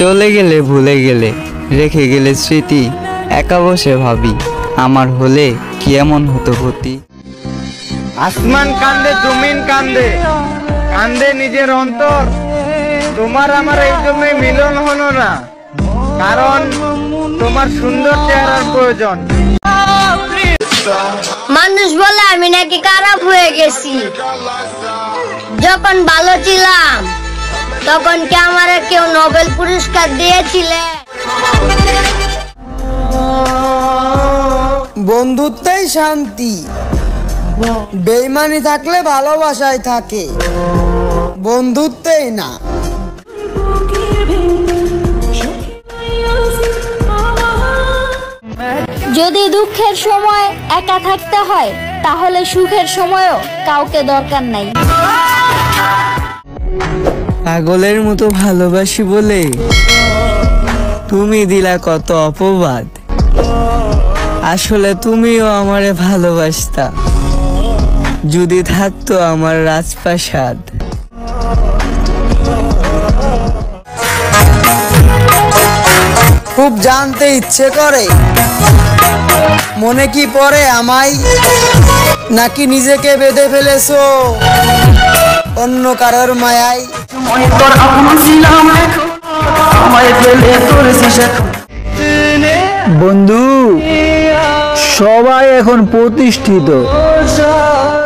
চলে গেলে ভুলে গেলে, রেখে গেলে স্মৃতি, একা বসে ভাবি আমার হলে কি এমন হতো গতি। আসমান কান্দে, জমিন কান্দে, কান্দে নিজের অন্তর। তোমার আমার এই জন্যই মিলন হলো না, কারণ তোমার সুন্দর চেহারার প্রয়োজন। মানুষ বলে আমি নাকি খারাপ হয়ে গেছি। যখন ভালো ছিলাম তখন কি আমার কেউ নোবেল পুরস্কার দিয়েছিলে? বন্ধুত্বেই শান্তি, বেইমানি থাকলে ভালোবাসায় থাকে, বন্ধুত্বেই না। যদি দুঃখের সময় একা থাকতে হয় তাহলে সুখের সময়ও কাউকে দরকার নাই। পাগলের মতো ভালোবাসি বলে তুমি দিলা কত অপবাদ। আসলে তুমিও আমারে ভালোবাসতা, যদি থাকতো আমার রাজপ্রাসাদ। খুব জানতে ইচ্ছে করে মনে কি পড়ে আমায়, নাকি নিজেকে বেঁধে ফেলেছো অন্য কারোর মায়ায়। বন্ধু, সবাই এখন প্রতিষ্ঠিত,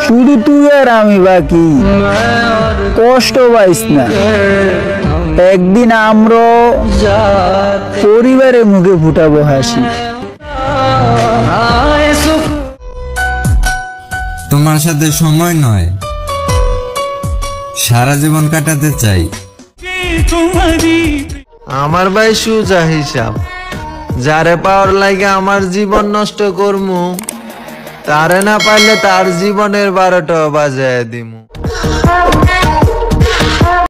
শুধু তুই আর আমি বাকি। কষ্ট পাইস না, একদিন আমরা পরিবারের মুখে ফুটাবো হাসি। তোমার সাথে সময় নয়, সারা জীবন কাটাতে চাই। আমার ভাই সুজা হিসাব, যারে পাওয়ার লাগে আমার জীবন নষ্ট করমু, তারে না পাইলে তার জীবনের 12টা বাজায় দিমু।